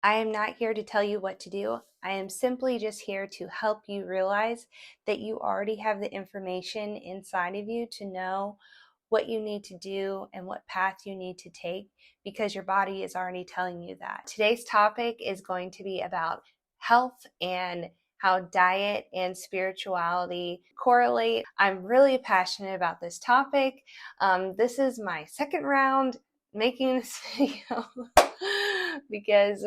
I am not here to tell you what to do. I am simply just here to help you realize that you already have the information inside of you to know what you need to do and what path you need to take because your body is already telling you that. Today's topic is going to be about health and how diet and spirituality correlate. I'm really passionate about this topic. This is my second round making this video because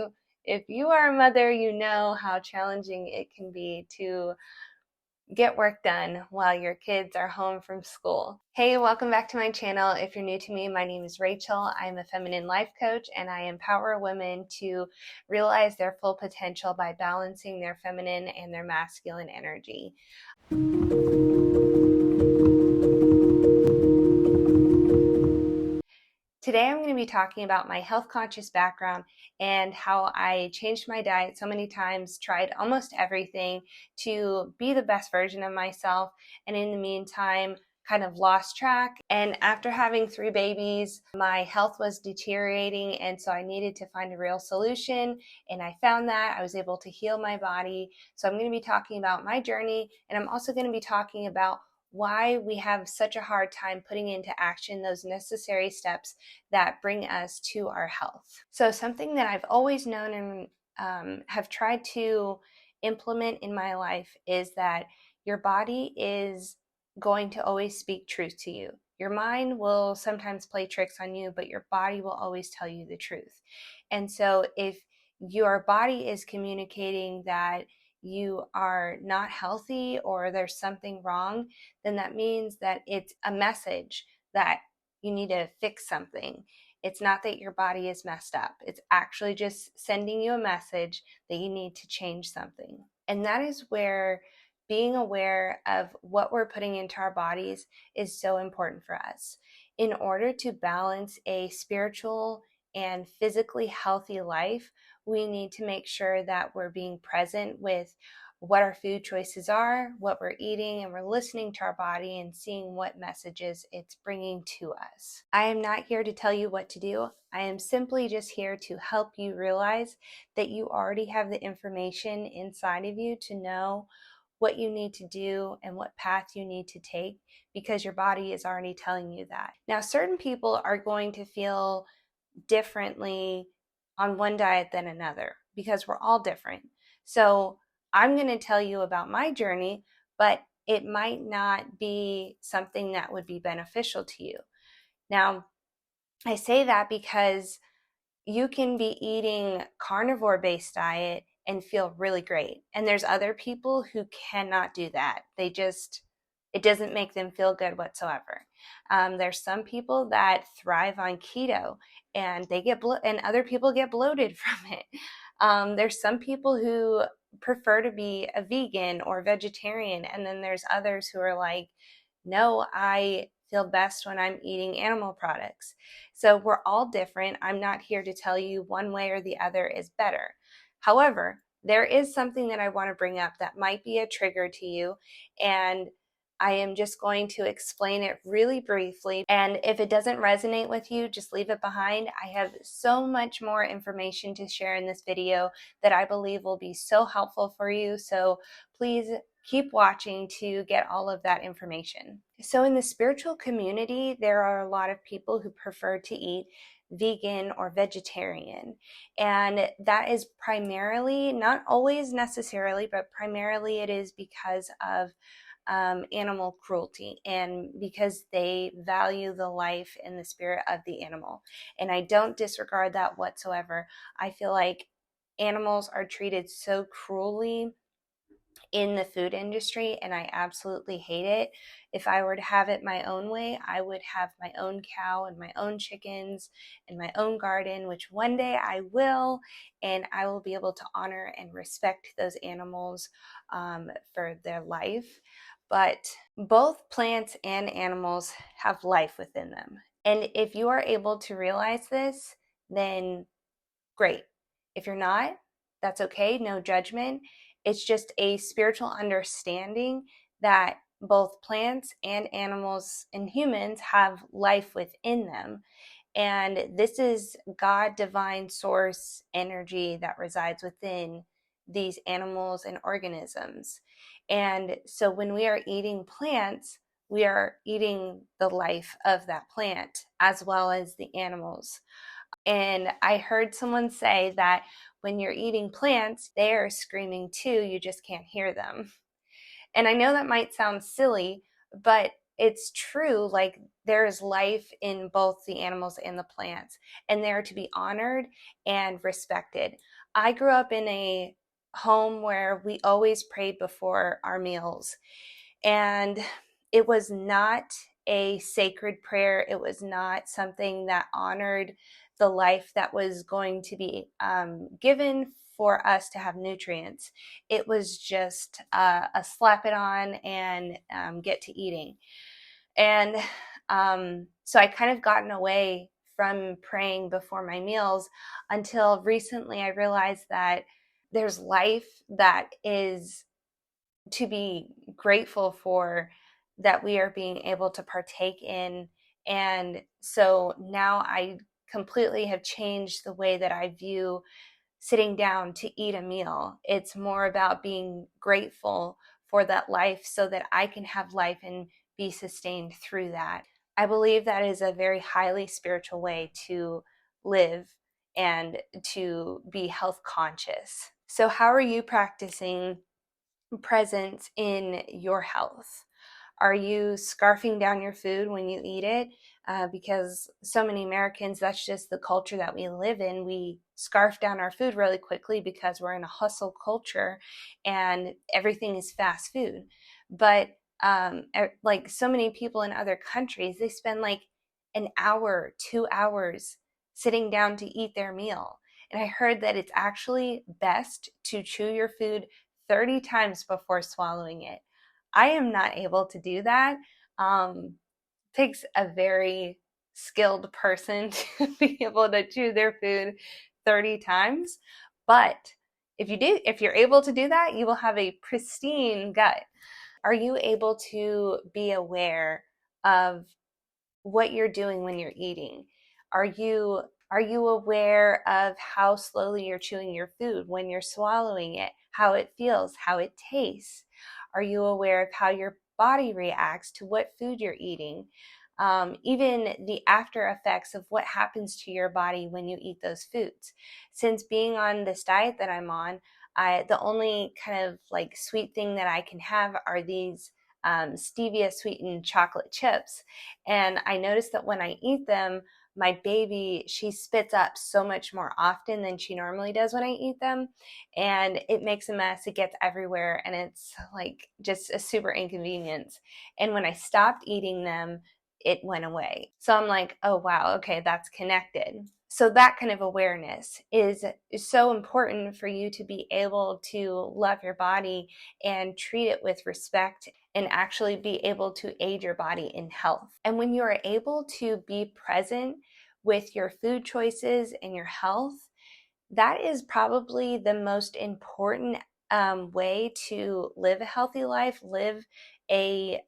if you are a mother, you know how challenging it can be to get work done while your kids are home from school. Hey, welcome back to my channel. If you're new to me, my name is Rachel. I'm a feminine life coach and I empower women to realize their full potential by balancing their feminine and their masculine energy. Today I'm going to be talking about my health conscious background and how I changed my diet so many times, tried almost everything to be the best version of myself, and in the meantime kind of lost track. And after having 3 babies, my health was deteriorating, and so I needed to find a real solution, and I found that. I was able to heal my body. So I'm going to be talking about my journey, and I'm also going to be talking about why we have such a hard time putting into action those necessary steps that bring us to our health. So something that I've always known and have tried to implement in my life is that your body is going to always speak truth to you. Your mind will sometimes play tricks on you, but your body will always tell you the truth. And so if your body is communicating that you are not healthy or there's something wrong, then that means that it's a message that you need to fix something. It's not that your body is messed up. It's actually just sending you a message that you need to change something. And that is where being aware of what we're putting into our bodies is so important for us. In order to balance a spiritual and physically healthy life, we need to make sure that we're being present with what our food choices are, what we're eating, and we're listening to our body and seeing what messages it's bringing to us. I am not here to tell you what to do. I am simply just here to help you realize that you already have the information inside of you to know what you need to do and what path you need to take because your body is already telling you that. Now, certain people are going to feel differently on one diet than another because we're all different. So I'm going to tell you about my journey, but it might not be something that would be beneficial to you. Now, I say that because you can be eating carnivore-based diet and feel really great. And there's other people who cannot do that. It doesn't make them feel good whatsoever. There's some people that thrive on keto and they get and other people get bloated from it. There's some people who prefer to be a vegan or vegetarian, and then there's others who are like, no, I feel best when I'm eating animal products. So we're all different. I'm not here to tell you one way or the other is better. However, there is something that I want to bring up that might be a trigger to you, and I am just going to explain it really briefly. And if it doesn't resonate with you, just leave it behind. I have so much more information to share in this video that I believe will be so helpful for you. So please keep watching to get all of that information. So in the spiritual community, there are a lot of people who prefer to eat vegan or vegetarian. And that is primarily, not always necessarily, but primarily it is because of animal cruelty and because they value the life and the spirit of the animal. And I don't disregard that whatsoever. I feel like animals are treated so cruelly in the food industry, and I absolutely hate it. If I were to have it my own way, I would have my own cow and my own chickens and my own garden, which one day I will, and I will be able to honor and respect those animals for their life. But both plants and animals have life within them. And if you are able to realize this, then great. If you're not, that's okay, no judgment. It's just a spiritual understanding that both plants and animals and humans have life within them. And this is God, divine source energy that resides within these animals and organisms. And so when we are eating plants, we are eating the life of that plant as well as the animals. And I heard someone say that when you're eating plants, they are screaming too, you just can't hear them. And I know that might sound silly, but it's true. Like, there is life in both the animals and the plants, and they're to be honored and respected. I grew up in a home where we always prayed before our meals, and it was not a sacred prayer. It was not something that honored the life that was going to be given for us to have nutrients. It was just a slap it on and get to eating. And so I kind of gotten away from praying before my meals until recently I realized that there's life that is to be grateful for, that we are being able to partake in. And so now I completely have changed the way that I view sitting down to eat a meal. It's more about being grateful for that life so that I can have life and be sustained through that. I believe that is a very highly spiritual way to live and to be health conscious. So, how are you practicing presence in your health? Are you scarfing down your food when you eat it? Because so many Americans, that's just the culture that we live in. We scarf down our food really quickly because we're in a hustle culture and everything is fast food. But like so many people in other countries, they spend like an hour, 2 hours sitting down to eat their meal. And I heard that it's actually best to chew your food 30 times before swallowing it. I am not able to do that. Takes a very skilled person to be able to chew their food 30 times. But if you're able to do that, you will have a pristine gut. Are you able to be aware of what you're doing when you're eating? Are you aware of how slowly you're chewing your food when you're swallowing it, how it feels, how it tastes? Are you aware of how your body reacts to what food you're eating? Even the after effects of what happens to your body when you eat those foods. Since being on this diet that I'm on, the only kind of like sweet thing that I can have are these stevia sweetened chocolate chips. And I noticed that when I eat them, my baby, she spits up so much more often than she normally does when I eat them. And it makes a mess. It gets everywhere. And it's like just a super inconvenience. And when I stopped eating them, it went away. So I'm like, oh, wow, okay, that's connected. So that kind of awareness is so important for you to be able to love your body and treat it with respect and actually be able to aid your body in health. And when you are able to be present with your food choices and your health, that is probably the most important way to live a healthy life, live a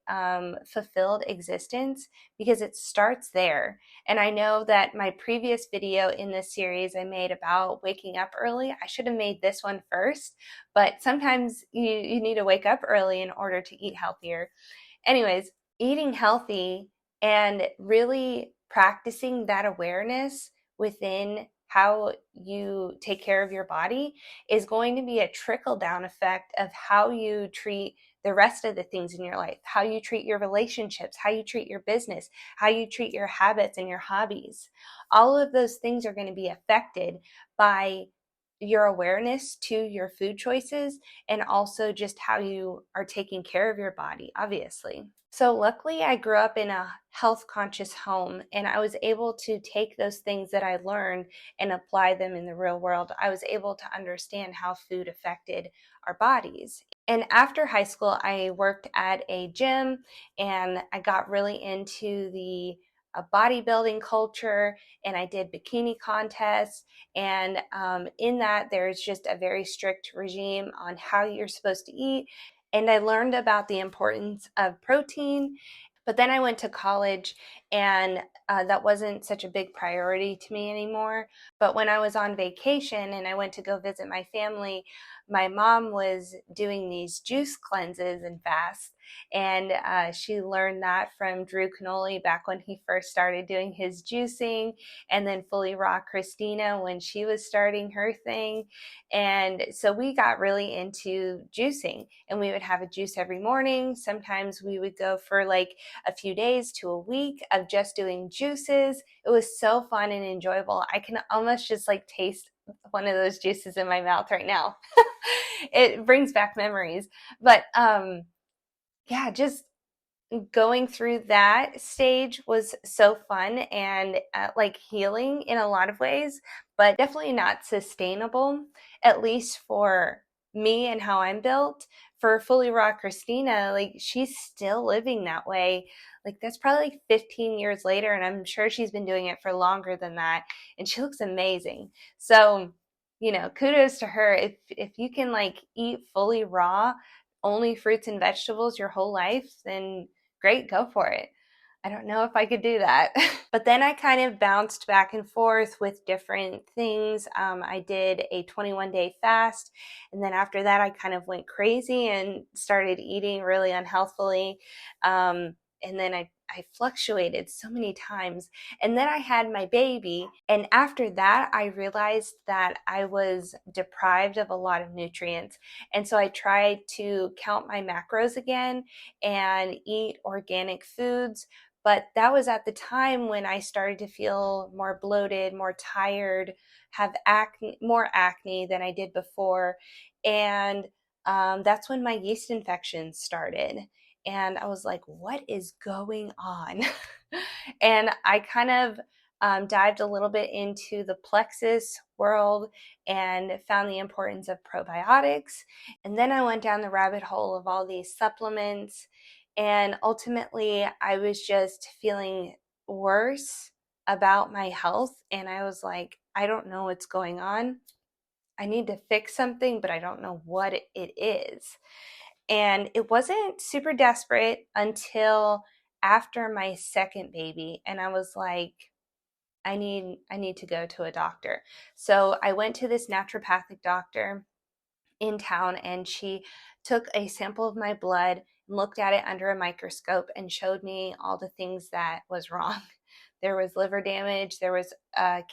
fulfilled existence, because it starts there. And I know that my previous video in this series I made about waking up early, I should have made this one first, but sometimes you need to wake up early in order to eat healthier. Anyways, eating healthy and really practicing that awareness within how you take care of your body is going to be a trickle down effect of how you treat the rest of the things in your life, how you treat your relationships, how you treat your business, how you treat your habits and your hobbies. All of those things are going to be affected by your awareness to your food choices and also just how you are taking care of your body, obviously. So luckily I grew up in a health conscious home and I was able to take those things that I learned and apply them in the real world. I was able to understand how food affected our bodies. And after high school, I worked at a gym and I got really into the bodybuilding culture, and I did bikini contests. And in that, there's just a very strict regime on how you're supposed to eat. And I learned about the importance of protein. But then I went to college and that wasn't such a big priority to me anymore. But when I was on vacation and I went to go visit my family, my mom was doing these juice cleanses and fasts, and she learned that from Drew Canoli back when he first started doing his juicing, and then Fully Raw Christina when she was starting her thing. And so we got really into juicing, and we would have a juice every morning. Sometimes we would go for like a few days to a week of just doing juices. It was so fun and enjoyable. I can almost just like taste one of those juices in my mouth right now. It brings back memories. But yeah, just going through that stage was so fun and like healing in a lot of ways, but definitely not sustainable, at least for me and how I'm built. For Fully Raw Christina, like she's still living that way. Like that's probably like 15 years later, and I'm sure she's been doing it for longer than that, and she looks amazing. So, kudos to her. If you can like eat fully raw, only fruits and vegetables your whole life, then great, go for it. I don't know if I could do that. But then I kind of bounced back and forth with different things. I did a 21-day fast. And then after that, I kind of went crazy and started eating really unhealthily. And then I fluctuated so many times. And then I had my baby. And after that, I realized that I was deprived of a lot of nutrients. And so I tried to count my macros again and eat organic foods. But that was at the time when I started to feel more bloated, more tired, have acne, more acne than I did before. And that's when my yeast infections started. And I was like, what is going on? And I kind of dived a little bit into the plexus world and found the importance of probiotics. And then I went down the rabbit hole of all these supplements. And ultimately, I was just feeling worse about my health. And I was like, I don't know what's going on. I need to fix something, but I don't know what it is. And it wasn't super desperate until after my second baby. And I was like, I need to go to a doctor. So I went to this naturopathic doctor in town, and she took a sample of my blood, looked at it under a microscope, and showed me all the things that was wrong. There was liver damage. There was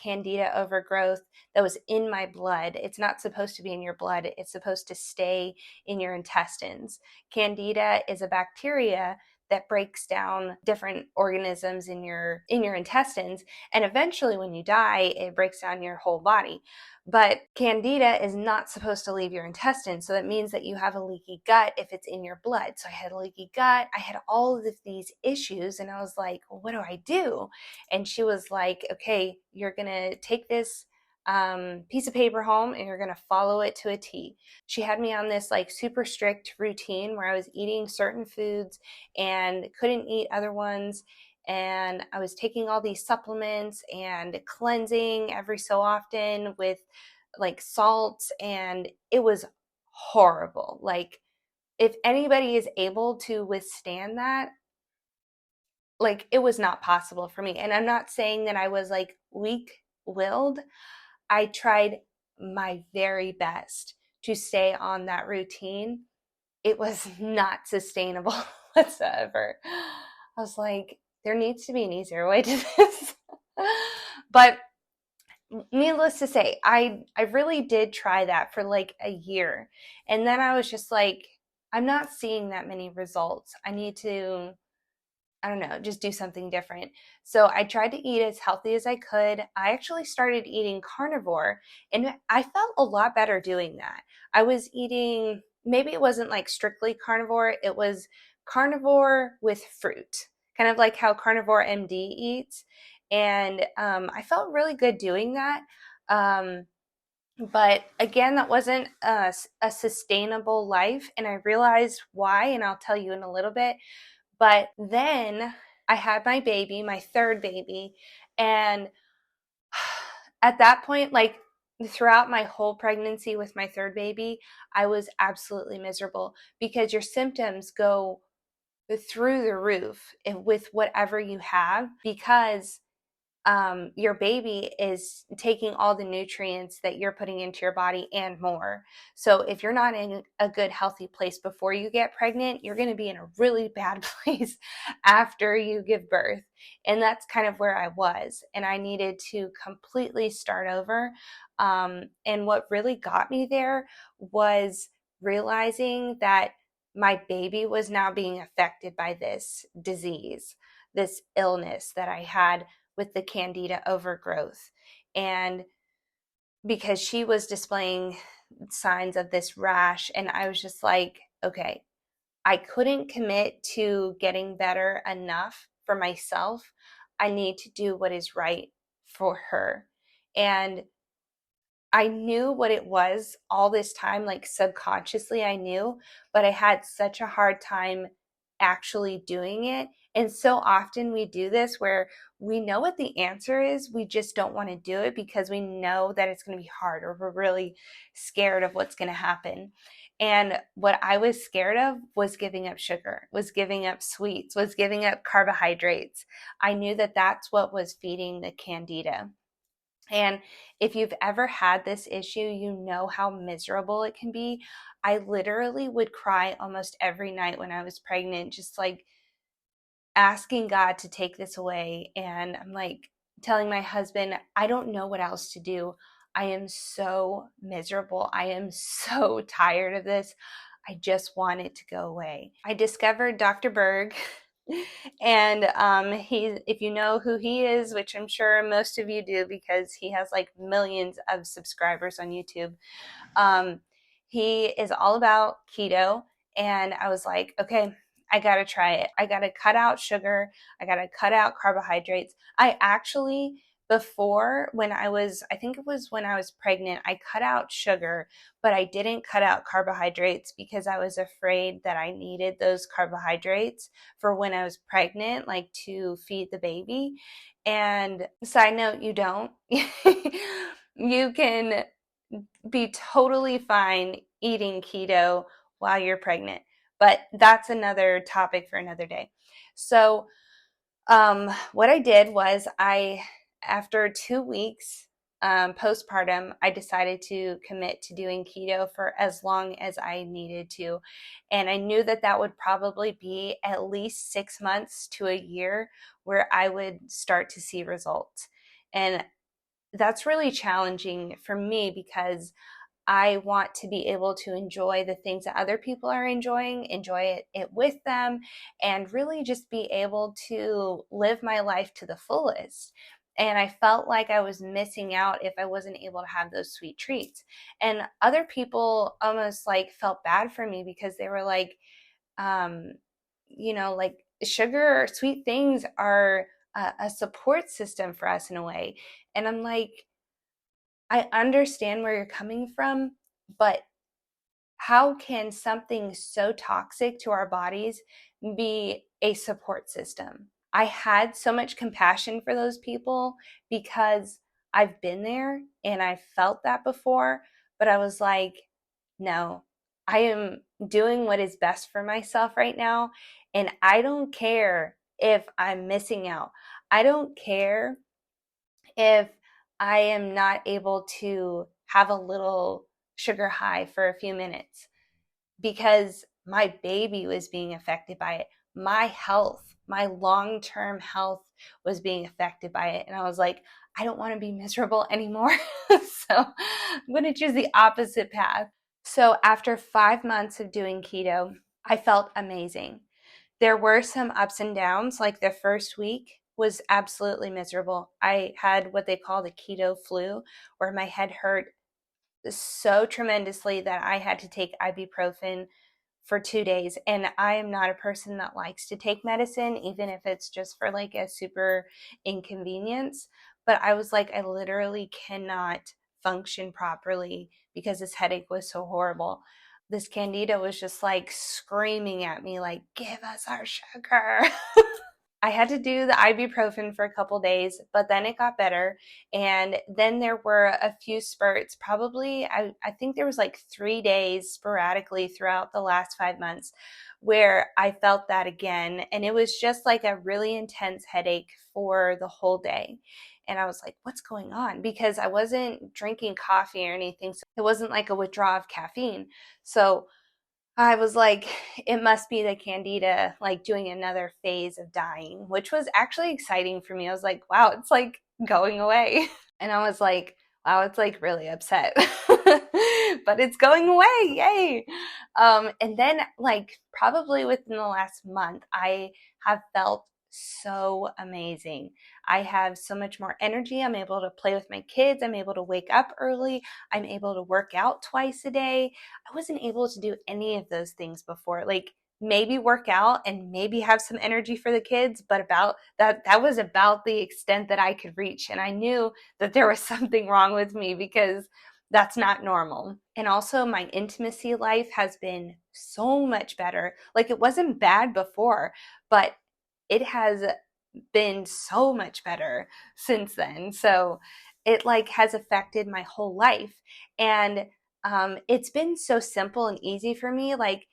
candida overgrowth that was in my blood. It's not supposed to be in your blood. It's supposed to stay in your intestines. Candida is a bacteria that breaks down different organisms in your intestines, and eventually when you die, it breaks down your whole body. But candida is not supposed to leave your intestines, so that means that you have a leaky gut if it's in your blood. So I had a leaky gut. I had all of these issues, and I was like, well, what do I do? And she was like, okay, you're going to take this piece of paper home and you're going to follow it to a T. She had me on this like super strict routine where I was eating certain foods and couldn't eat other ones. And I was taking all these supplements and cleansing every so often with like salts, and it was horrible. Like, if anybody is able to withstand that, like, it was not possible for me. And I'm not saying that I was like weak-willed. I tried my very best to stay on that routine. It was not sustainable whatsoever. I was like, there needs to be an easier way to this. But needless to say, I really did try that for like a year. And then I was just like, I'm not seeing that many results. I need to, I don't know, just do something different. So I tried to eat as healthy as I could. I actually started eating carnivore, and I felt a lot better doing that. I was eating, maybe it wasn't like strictly carnivore, it was carnivore with fruit, kind of like how Carnivore MD eats. And I felt really good doing that. But again, that wasn't a sustainable life. And I realized why, and I'll tell you in a little bit. But then I had my baby, my third baby. And at that point, like throughout my whole pregnancy with my third baby, I was absolutely miserable because your symptoms go through the roof with whatever you have, because your baby is taking all the nutrients that you're putting into your body and more. So if you're not in a good, healthy place before you get pregnant, you're going to be in a really bad place after you give birth. And that's kind of where I was. And I needed to completely start over. And what really got me there was realizing that my baby was now being affected by this disease, this illness that I had with the candida overgrowth. And because she was displaying signs of this rash, and I was just like, okay, I couldn't commit to getting better enough for myself. I need to do what is right for her. And I knew what it was all this time, like subconsciously I knew, but I had such a hard time actually doing it. And so often we do this where we know what the answer is, we just don't want to do it because we know that it's going to be hard, or we're really scared of what's going to happen. And what I was scared of was giving up sugar, was giving up sweets, was giving up carbohydrates. I knew that that's what was feeding the candida. And if you've ever had this issue, you know how miserable it can be. I literally would cry almost every night when I was pregnant, just like asking God to take this away. And I'm like telling my husband, I don't know what else to do. I am so miserable. I am so tired of this. I just want it to go away. I discovered Dr. Berg. And if you know who he is, which I'm sure most of you do because he has like millions of subscribers on YouTube, um, he is all about keto. And I was like, okay, I got to try it. I got to cut out sugar. I got to cut out carbohydrates. I actually, before, I think it was when I was pregnant, I cut out sugar, but I didn't cut out carbohydrates because I was afraid that I needed those carbohydrates for when I was pregnant, like to feed the baby. And side note, you don't. You can be totally fine eating keto while you're pregnant, but that's another topic for another day. So what I did was after 2 weeks postpartum, I decided to commit to doing keto for as long as I needed to. And I knew that that would probably be at least 6 months to a year where I would start to see results. And that's really challenging for me because I want to be able to enjoy the things that other people are enjoying, enjoy it with them, and really just be able to live my life to the fullest. And I felt like I was missing out if I wasn't able to have those sweet treats. And other people almost like felt bad for me because they were like, um, like sugar or sweet things are a support system for us in a way. And I'm like, I understand where you're coming from, but how can something so toxic to our bodies be a support system? I had so much compassion for those people because I've been there and I felt that before, but I was like, no, I am doing what is best for myself right now. And I don't care if I'm missing out. I don't care if I am not able to have a little sugar high for a few minutes because my baby was being affected by it. My health, my long-term health was being affected by it. And I was like, I don't want to be miserable anymore. So I'm going to choose the opposite path. So after 5 months of doing keto, I felt amazing. There were some ups and downs. Like the first week was absolutely miserable. I had what they call the keto flu, where my head hurt so tremendously that I had to take ibuprofen for 2 days. And I am not a person that likes to take medicine, even if it's just for like a super inconvenience. But I was like, I literally cannot function properly because this headache was so horrible. This candida was just like screaming at me, like, give us our sugar. I had to do the ibuprofen for a couple days, but then it got better. And then there were a few spurts, probably, I think there was like 3 days sporadically throughout the last 5 months where I felt that again. And it was just like a really intense headache for the whole day. And I was like, what's going on? Because I wasn't drinking coffee or anything. So it wasn't like a withdrawal of caffeine. So I was like, it must be the candida, like doing another phase of dying, which was actually exciting for me. I was like, wow, it's like going away. And I was like, wow, it's like really upset, but it's going away. Yay. And then like probably within the last month, I have felt so amazing. I have so much more energy. I'm able to play with my kids. I'm able to wake up early. I'm able to work out twice a day. I wasn't able to do any of those things before. Like maybe work out and maybe have some energy for the kids, but about that was about the extent that I could reach. And I knew that there was something wrong with me because that's not normal. And also my intimacy life has been so much better. Like it wasn't bad before, but it has been so much better since then. So it like has affected my whole life. And it's been so simple and easy for me. Like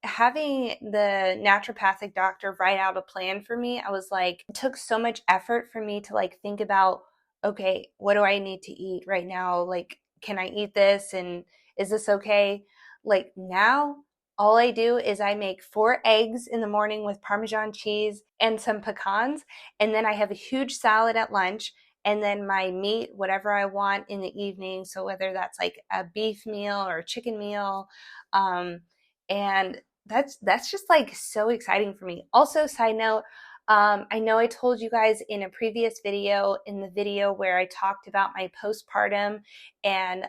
having the naturopathic doctor write out a plan for me, I was like, it took so much effort for me to like think about, okay, what do I need to eat right now? Like, can I eat this? And is this okay? Like now, all I do is I make 4 eggs in the morning with Parmesan cheese and some pecans. And then I have a huge salad at lunch. And then my meat, whatever I want in the evening. So whether that's like a beef meal or a chicken meal, and that's just like so exciting for me. Also, side note, I know I told you guys in a previous video, in the video where I talked about my postpartum and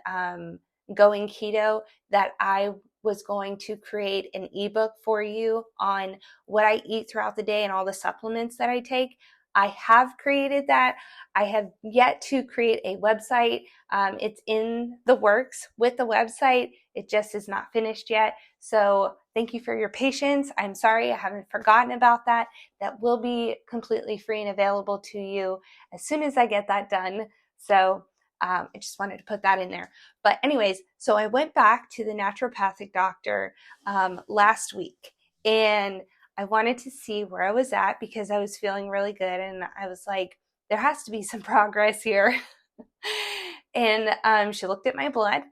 going keto, that I was going to create an ebook for you on what I eat throughout the day and all the supplements that I take. I have created that. I have yet to create a website. It's in the works with the website. It just is not finished yet. So thank you for your patience. I'm sorry I haven't forgotten about that. That will be completely free and available to you as soon as I get that done. So I just wanted to put that in there. But anyways, so I went back to the naturopathic doctor last week, and I wanted to see where I was at because I was feeling really good. And I was like, there has to be some progress here. And she looked at my blood.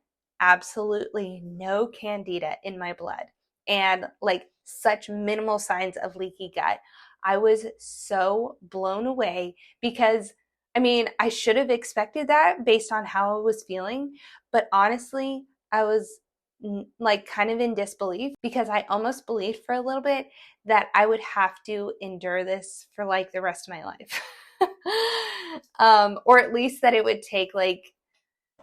Absolutely no candida in my blood, and like such minimal signs of leaky gut. I was so blown away because I mean, I should have expected that based on how I was feeling, but honestly, I was like kind of in disbelief because I almost believed for a little bit that I would have to endure this for like the rest of my life. Or at least that it would take like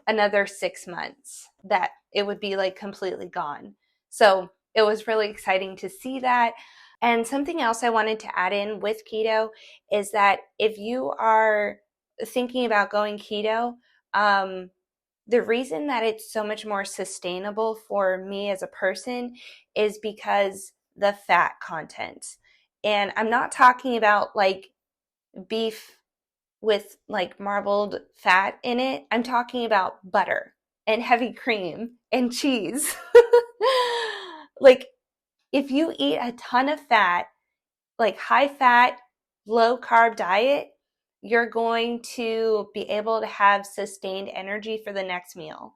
another 6 months, that it would be like completely gone. So it was really exciting to see that. And something else I wanted to add in with keto is that if you are thinking about going keto, the reason that it's so much more sustainable for me as a person is because the fat content. And I'm not talking about like beef with like marbled fat in it. I'm talking about butter and heavy cream and cheese. Like if you eat a ton of fat, like high fat, low carb diet, you're going to be able to have sustained energy for the next meal.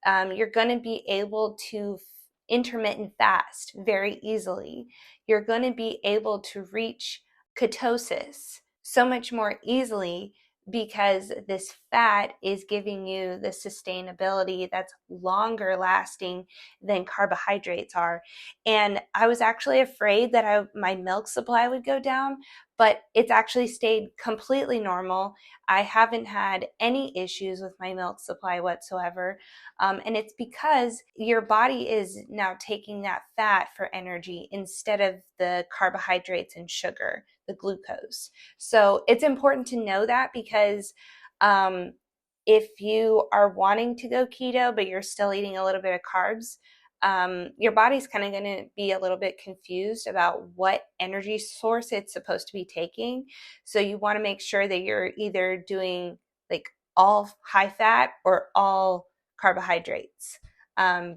You're going to be able to intermittent fast very easily. You're going to be able to reach ketosis so much more easily because this fat is giving you the sustainability that's longer lasting than carbohydrates are. And I was actually afraid that my milk supply would go down, but it's actually stayed completely normal. I haven't had any issues with my milk supply whatsoever. And it's because your body is now taking that fat for energy instead of the carbohydrates and sugar, the glucose. So it's important to know that because if you are wanting to go keto, but you're still eating a little bit of carbs, your body's kind of going to be a little bit confused about what energy source it's supposed to be taking. So you want to make sure that you're either doing like all high fat or all carbohydrates.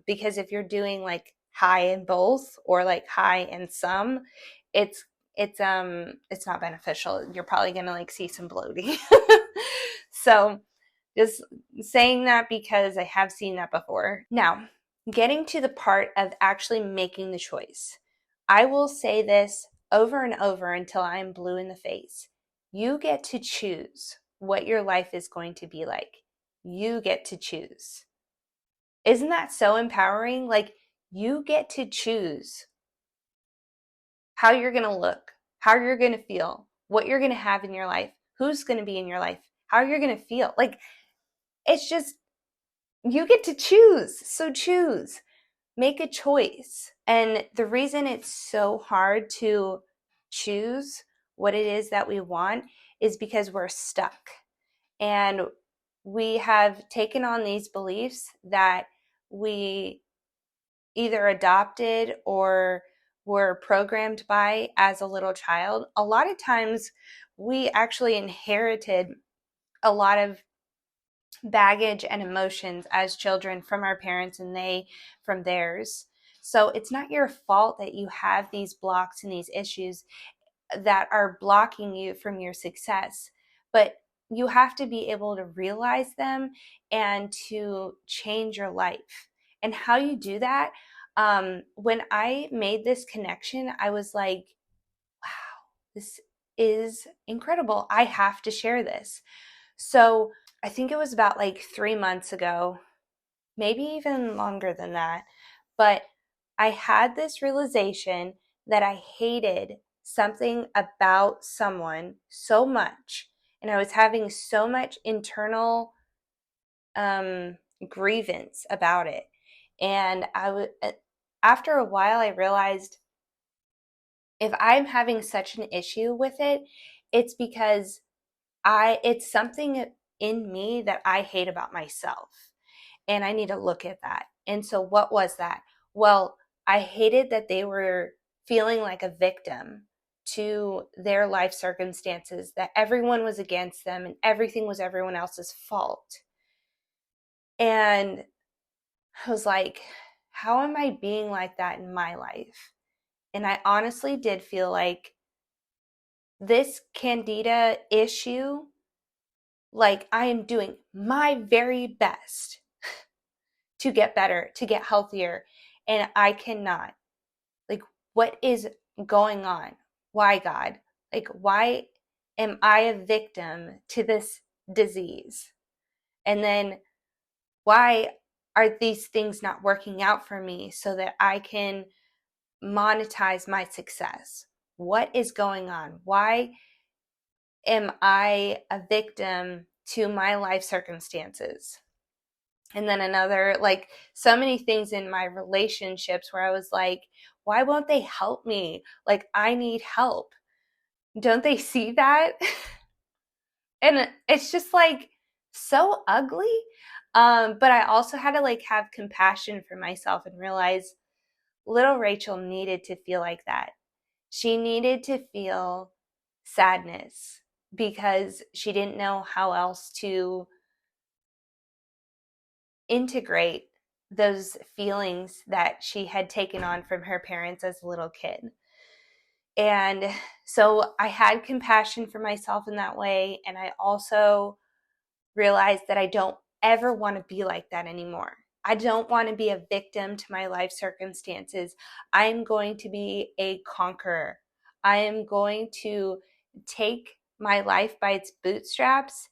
Because if you're doing like high in both or like high in some, it's it's not beneficial. You're probably going to like see some bloating. So just saying that because I have seen that before. Now, getting to the part of actually making the choice. I will say this over and over until I'm blue in the face. You get to choose what your life is going to be like. You get to choose. Isn't that so empowering? Like, you get to choose how you're going to look, how you're going to feel, what you're going to have in your life, who's going to be in your life, how you're going to feel. Like, it's just, you get to choose. So choose. Make a choice. And the reason it's so hard to choose what it is that we want is because we're stuck. And we have taken on these beliefs that we either adopted or were programmed by as a little child. A lot of times we actually inherited a lot of baggage and emotions as children from our parents and they from theirs. So it's not your fault that you have these blocks and these issues that are blocking you from your success, but you have to be able to realize them and to change your life. And how you do that, when I made this connection, I was like, wow, this is incredible. I have to share this. So I think it was about like 3 months ago, maybe even longer than that, but I had this realization that I hated something about someone so much, and I was having so much internal grievance about it. And after a while, I realized if I'm having such an issue with it, it's because it's something in me that I hate about myself. And I need to look at that. And so what was that? Well, I hated that they were feeling like a victim to their life circumstances, that everyone was against them and everything was everyone else's fault. And I was like, how am I being like that in my life? And I honestly did feel like this candida issue, like I am doing my very best to get better, to get healthier, and I cannot. Like, what is going on? Why, God? Like, why am I a victim to this disease? And then why are these things not working out for me so that I can monetize my success? What is going on? Why am I a victim to my life circumstances? And then another, like so many things in my relationships where I was like, why won't they help me? Like, I need help. Don't they see that? And it's just like so ugly. But I also had to like have compassion for myself and realize little Rachel needed to feel like that. She needed to feel sadness because she didn't know how else to integrate those feelings that she had taken on from her parents as a little kid. And so I had compassion for myself in that way. And I also realized that I don't ever want to be like that anymore. I don't want to be a victim to my life circumstances. I'm going to be a conqueror. I am going to take my life by its bootstraps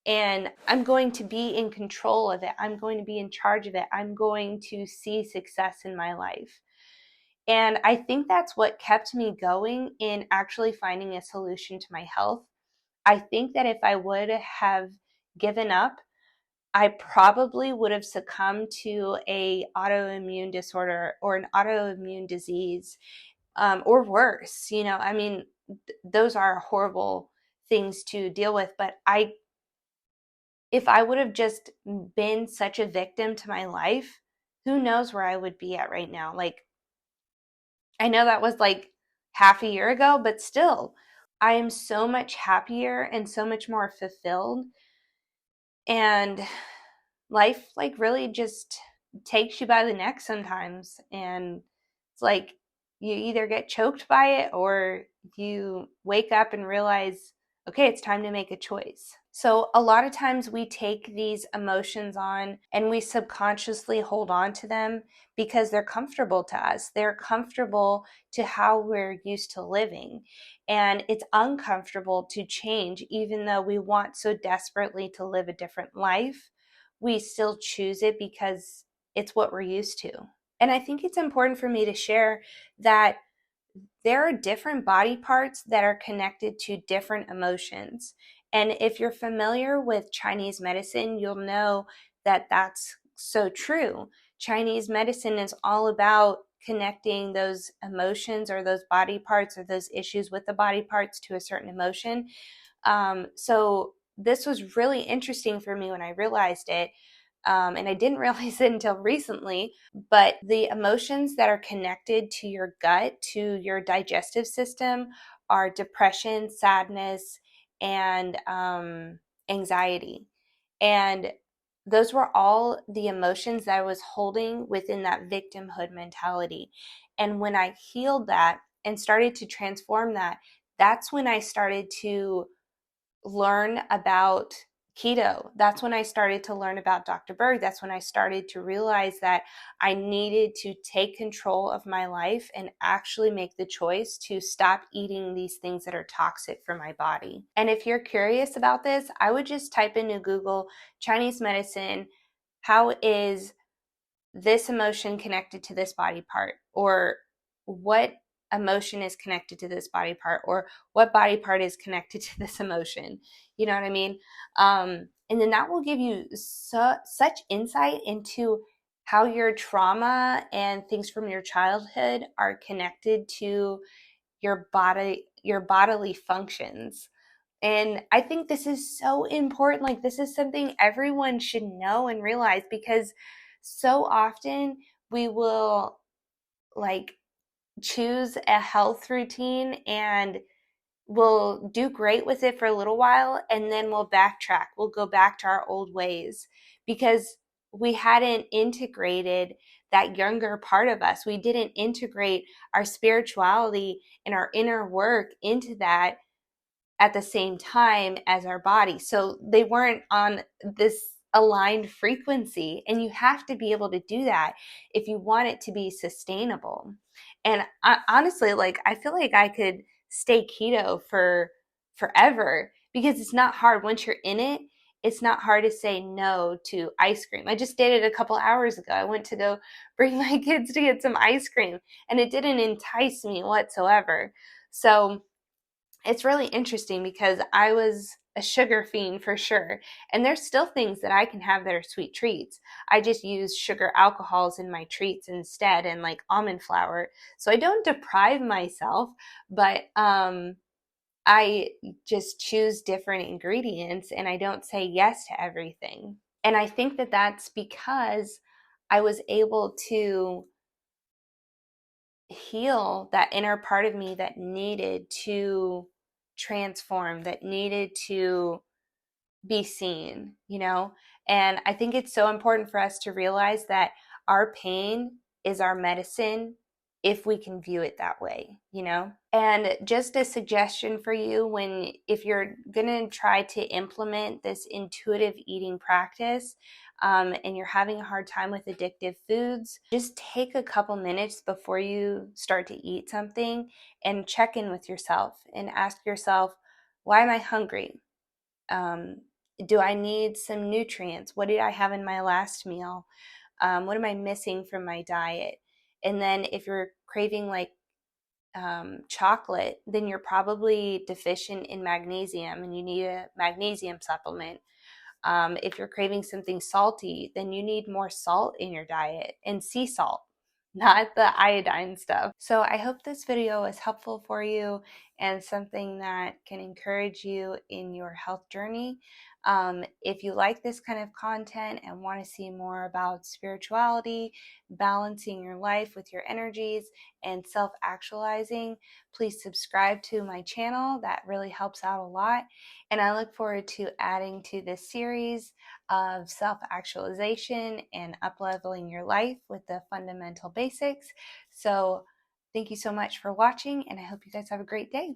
and I'm going to be in control of it. I'm going to be in charge of it. I'm going to see success in my life. And I think that's what kept me going in actually finding a solution to my health. I think that if I would have given up, I probably would have succumbed to a autoimmune disorder or an autoimmune disease, or worse. You know, I mean, those are horrible things to deal with. But if I would have just been such a victim to my life, who knows where I would be at right now. Like, I know that was like half a year ago, but still, I am so much happier and so much more fulfilled. And life like really just takes you by the neck sometimes, and it's like you either get choked by it or you wake up and realize, okay, it's time to make a choice. So a lot of times we take these emotions on and we subconsciously hold on to them because they're comfortable to us. They're comfortable to how we're used to living. And it's uncomfortable to change, even though we want so desperately to live a different life. We still choose it because it's what we're used to. And I think it's important for me to share that there are different body parts that are connected to different emotions. And if you're familiar with Chinese medicine, you'll know that that's so true. Chinese medicine is all about connecting those emotions or those body parts or those issues with the body parts to a certain emotion. So this was really interesting for me when I realized it. And I didn't realize it until recently, but the emotions that are connected to your gut, to your digestive system, are depression, sadness, and anxiety. And those were all the emotions that I was holding within that victimhood mentality. And when I healed that and started to transform that, that's when I started to learn about keto. That's when I started to learn about Dr. Berg. That's when I started to realize that I needed to take control of my life and actually make the choice to stop eating these things that are toxic for my body. And if you're curious about this, I would just type into Google Chinese medicine, how is this emotion connected to this body part, or what emotion is connected to this body part, or what body part is connected to this emotion. You know what I mean? And then that will give you such insight into how your trauma and things from your childhood are connected to your body, your bodily functions. And I think this is so important. Like, this is something everyone should know and realize, because so often we will like choose a health routine and we'll do great with it for a little while, and then we'll backtrack. We'll go back to our old ways because we hadn't integrated that younger part of us. We didn't integrate our spirituality and our inner work into that at the same time as our body. So they weren't on this aligned frequency. And you have to be able to do that if you want it to be sustainable. And honestly, like, I feel like I could stay keto for forever because it's not hard. Once you're in it, it's not hard to say no to ice cream. I just did it a couple hours ago. I went to go bring my kids to get some ice cream, and it didn't entice me whatsoever. So it's really interesting because I was a sugar fiend for sure. And there's still things that I can have that are sweet treats. I just use sugar alcohols in my treats instead, and like almond flour. So I don't deprive myself, but I just choose different ingredients and I don't say yes to everything. And I think that that's because I was able to heal that inner part of me that needed to transform, that needed to be seen, you know? And I think it's so important for us to realize that our pain is our medicine if we can view it that way, you know? And just a suggestion for you, if you're gonna try to implement this intuitive eating practice, and you're having a hard time with addictive foods, just take a couple minutes before you start to eat something and check in with yourself and ask yourself, why am I hungry? Do I need some nutrients? What did I have in my last meal? What am I missing from my diet? And then if you're craving like chocolate, then you're probably deficient in magnesium and you need a magnesium supplement. If you're craving something salty, then you need more salt in your diet, and sea salt, not the iodine stuff. So I hope this video was helpful for you and something that can encourage you in your health journey. If you like this kind of content and want to see more about spirituality, balancing your life with your energies, and self-actualizing, please subscribe to my channel. That really helps out a lot. And I look forward to adding to this series of self-actualization and up-leveling your life with the fundamental basics. So thank you so much for watching, and I hope you guys have a great day.